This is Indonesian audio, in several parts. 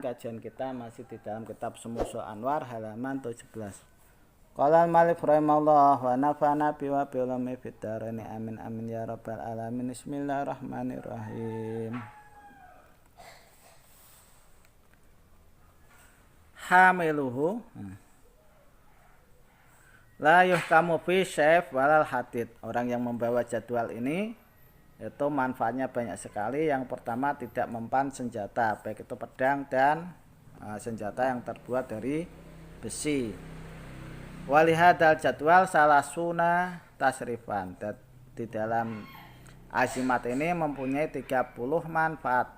Kajian kita masih di dalam kitab Syumus Anwar halaman 17. Qala al-Malik rahimahullah wa nafa'ana bi wa bi ulumi fid dharain amin amin ya rabbal alamin. Bismillahirrahmanirrahim. Hamiluhu la yuhkamu fi syaf walal hadid. Orang yang membawa jadwal ini itu manfaatnya banyak sekali. Yang pertama, tidak mempan senjata, baik itu pedang dan senjata yang terbuat dari besi. Walihadal jadwal salasuna tasrifan. Di dalam azimat ini mempunyai 30 manfaat.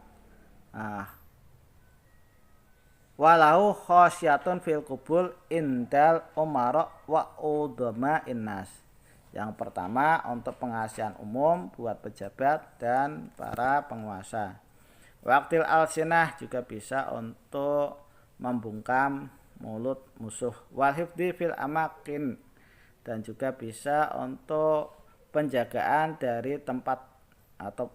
Walau khosyatun fil kubul indal umara wa udama innas. Yang pertama, untuk pengasihan umum buat pejabat dan para penguasa. Waktil alsinah juga bisa untuk membungkam mulut musuh. Wal hifdi fil amakin, dan juga bisa untuk penjagaan dari tempat atau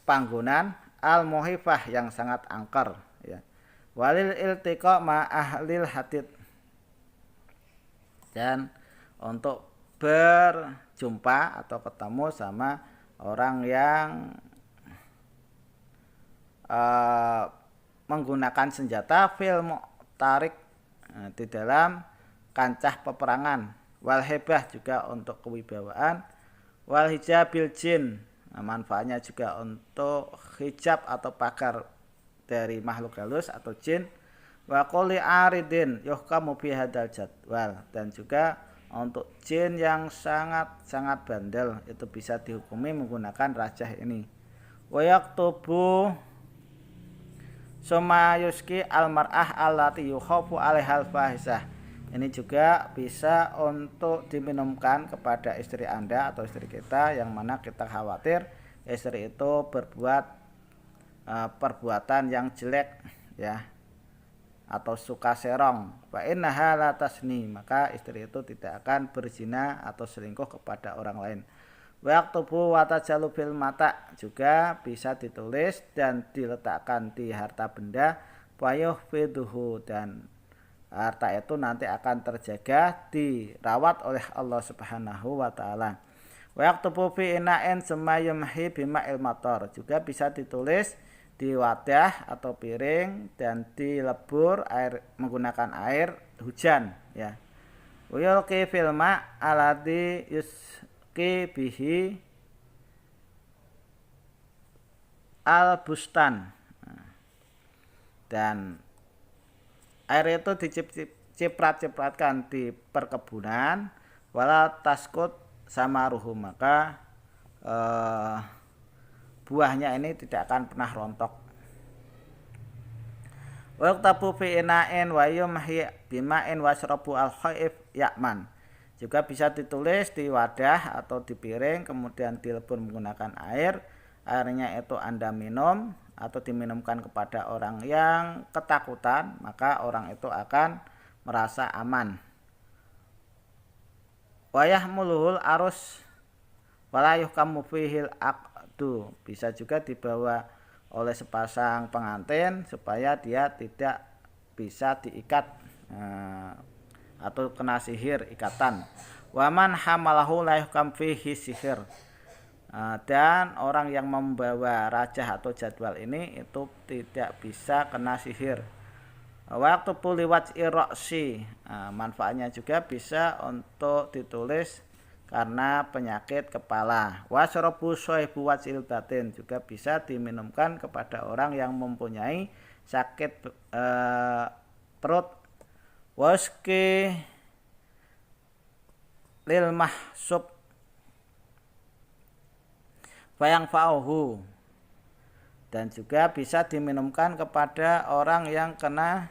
panggonan al muhifah yang sangat angker, ya. Walil iltiqa ma ahlil hadid, dan untuk berjumpa atau ketemu sama orang yang menggunakan senjata fil mu'tarik, di dalam kancah peperangan. Wal hebah, juga untuk kewibawaan. Wal hijabil jin, manfaatnya juga untuk hijab atau pagar dari makhluk halus atau jin. Wa quli aridin yuhkamu bi hadzal jadwal, dan juga untuk jin yang sangat bandel itu bisa dihukumi menggunakan rajah ini. Wa yaktubu sumayuski almar'ah allati yukhafu 'alaihal fahisah. Ini juga bisa untuk diminumkan kepada istri Anda atau istri kita yang mana kita khawatir istri itu berbuat perbuatan yang jelek, ya, atau suka serong. Fa innaha la tasni, maka istri itu tidak akan berzina atau selingkuh kepada orang lain. Wa yaktubu wa tajalu bil mata, juga bisa ditulis dan diletakkan di harta benda. Wa yuhfiduhu, dan harta itu nanti akan terjaga, dirawat oleh Allah Subhanahu wa taala. Wa yaktubu fi ina'in summa yumhi bima'il matar, juga bisa ditulis di wadah atau piring dan dilebur air menggunakan air hujan, ya. Uyulqi fil ma' alladhi yusqi bihi al bustan, dan air itu diciprat-cipratkan di perkebunan. Wala taskut samaruhu, maka buahnya ini tidak akan pernah rontok. Wa yaktabu fi ina'in wa yumhi bima'in wasrabu al-khaif ya'man, juga bisa ditulis di wadah atau di piring kemudian dilebur menggunakan air. Airnya itu Anda minum atau diminumkan kepada orang yang ketakutan, maka orang itu akan merasa aman. Wa yahmuluhul arus wala yuhkamu fihil aqdu, bisa juga dibawa oleh sepasang pengantin supaya dia tidak bisa diikat atau kena sihir ikatan. Waman hamalahu la yuhkam fihi sihir, dan orang yang membawa rajah atau jadwal ini itu tidak bisa kena sihir. Waktu puliwat iroksi, manfaatnya juga bisa untuk ditulis karena penyakit kepala. Wasrobu soibu wajil batin, juga bisa diminumkan kepada orang yang mempunyai sakit perut. Waski lil mahsub bayang fauhu, dan juga bisa diminumkan kepada orang yang kena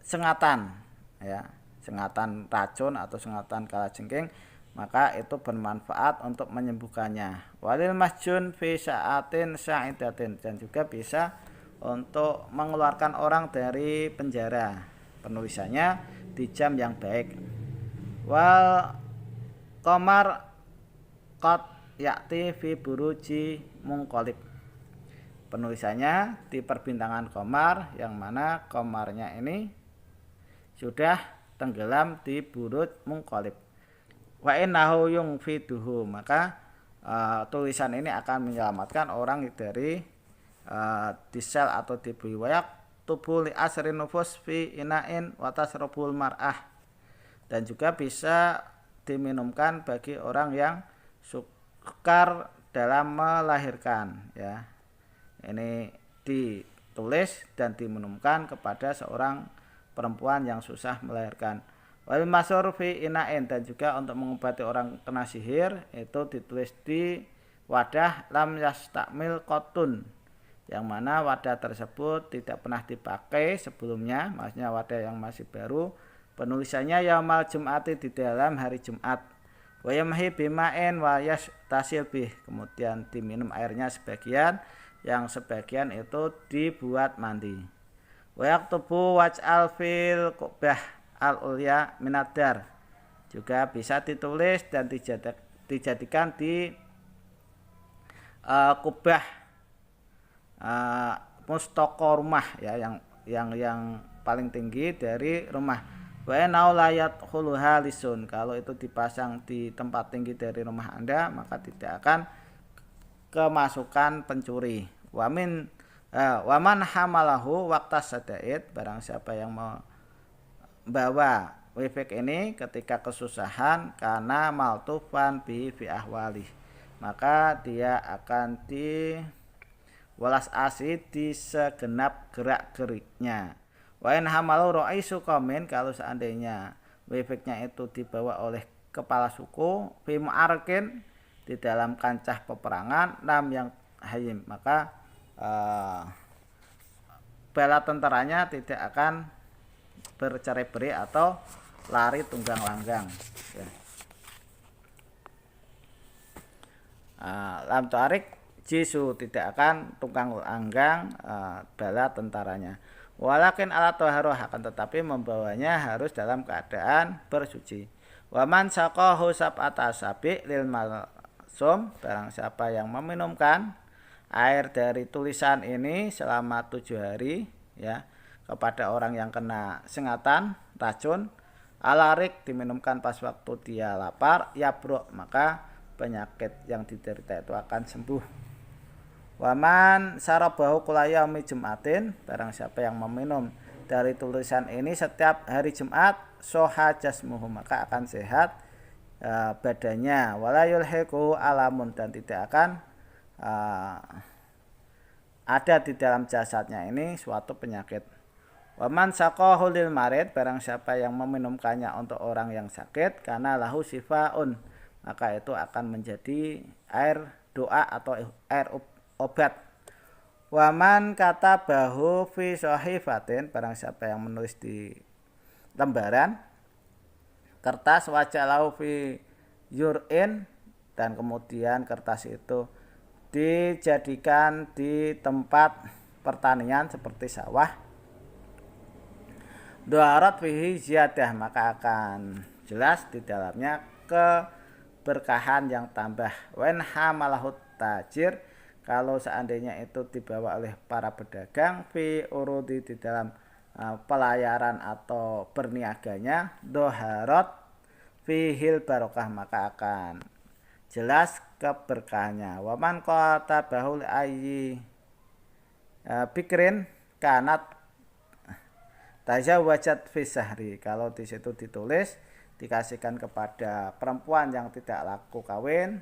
sengatan, ya, sengatan racun atau sengatan kalajengking, maka itu bermanfaat untuk menyembuhkannya. Walil masjun fi sa'atin sa'idatin, dan juga bisa untuk mengeluarkan orang dari penjara, penulisannya di jam yang baik. Wal qamar qad ya'ti fi buruji mungqalib, Penulisannya di perbintangan qamar, yang mana qamarnya ini sudah tenggelam di buruj munqalib. Wa innahu yungfiduhu, maka tulisan ini akan menyelamatkan orang dari disel atau dibui. Wayak tubuh li asri nufus fi inain wa tasrabul mar'ah, dan juga bisa diminumkan bagi orang yang sukar dalam melahirkan, ya. Ini ditulis dan diminumkan kepada seorang perempuan yang susah melahirkan. Wal masur fi inain, dan juga untuk mengobati orang kena sihir itu ditulis di wadah lam yastakmil qotun, yang mana wadah tersebut tidak pernah dipakai sebelumnya, maksudnya wadah yang masih baru. Penulisannya yaumal jum'ati, di dalam hari Jumat. Wa yamhi bima'in wa yastasil bih, kemudian diminum airnya sebagian, yang sebagian itu dibuat mandi. Wa yaktubu waj'al fil qubah al-ulya minadar, juga bisa ditulis dan dijadikan di kubah mustaqo rumah, ya, yang paling tinggi dari rumah. Wa naulayat khuluha lisun, kalau itu dipasang di tempat tinggi dari rumah Anda maka tidak akan kemasukan pencuri. Waman hamalahu waqtas sadaid, barang siapa yang membawa wifik ini ketika kesusahan, karena maltufan bi fi ahwali, maka dia akan walas asih di segenap gerak-geriknya. Wa in hamalu ra'isu qaumin, kalau seandainya wifiknya itu dibawa oleh kepala suku, fi mu'arkin, di dalam kancah peperangan, lam yang hayim, maka bala tentaranya tidak akan bercerai-berai atau lari tunggang langgang, ya. Lam tarik jisu, tidak akan tunggang langgang bala tentaranya. Walakin ala toharoh, akan tetapi membawanya harus dalam keadaan bersuci. Waman saqahu sab'ata sabi lil malsum, barang siapa yang meminumkan air dari tulisan ini selama 7 hari, ya, kepada orang yang kena sengatan racun, alarik, diminumkan pas waktu dia lapar, ya bro, maka penyakit yang diderita itu akan sembuh. Waman sarabahu kulayami Jumatin, barang siapa yang meminum dari tulisan ini setiap hari Jumat, soha jasmuhu, maka akan sehat badannya. Walayul heku alamun, dan tidak akan ada di dalam jasadnya ini suatu penyakit. Waman saqahu lil marid, barang siapa yang meminumkannya untuk orang yang sakit, karena lahu sifaun, maka itu akan menjadi air doa atau air obat. Waman kata bahu fi sahifatin, barang siapa yang menulis di lembaran kertas, wajalahu fi yur'in, dan kemudian kertas itu dijadikan di tempat pertanian seperti sawah, doarat fihi ziyadah, maka akan jelas di dalamnya keberkahan yang tambah. Wen hamalahut tajir, kalau seandainya itu dibawa oleh para pedagang, fi urudi, di dalam pelayaran atau berniaganya, doharat fihil barokah, maka akan jelas keberkahannya. Waman qata bahul ayyi pikrin kanat tazawwajat fi sahri, kalau di situ ditulis dikasihkan kepada perempuan yang tidak laku kawin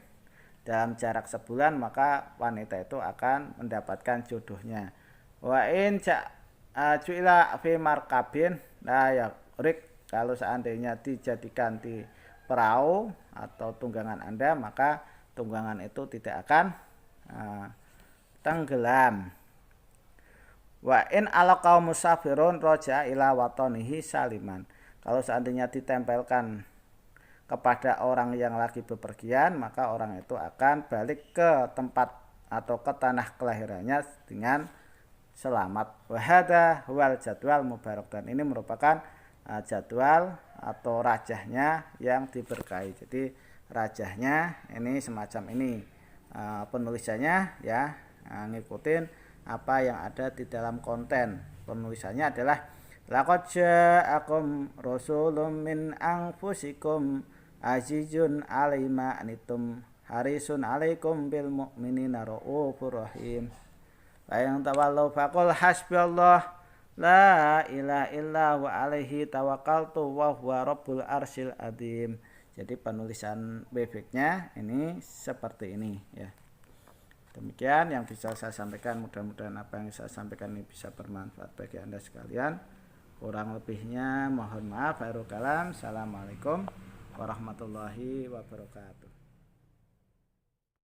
dalam jarak sebulan, maka wanita itu akan mendapatkan jodohnya. Wa in ju'ila fi markabin la yaqrik, kalau seandainya dijadikan di perahu atau tunggangan Anda, maka tunggangan itu tidak akan tenggelam. Wa in alaqau musafirun roja ila watonihi saliman, kalau seandainya ditempelkan kepada orang yang lagi bepergian, maka orang itu akan balik ke tempat atau ke tanah kelahirannya dengan selamat. Wa hadza huwal jadwal mubarak, dan ini merupakan jadwal atau rajahnya yang diberkahi. Jadi rajahnya ini semacam ini, penulisannya, ya, ngikutin apa yang ada di dalam konten. Penulisannya adalah laqad ja'akum rasulun min anfusikum azizun 'alaihi ma anittum harisun 'alaikum bil mu'minina raufur rahim. Fa in tawallaw faqul hasbiyallah la ilaha illa wa alaihi tawakkaltu wa huwa rabbul arsyil adzim. Jadi penulisan bebeknya ini seperti ini ya. Demikian yang bisa saya sampaikan, mudah-mudahan apa yang saya sampaikan ini bisa bermanfaat bagi Anda sekalian. Kurang lebihnya mohon maaf. Akhirul kalam. Assalamualaikum warahmatullahi wabarakatuh.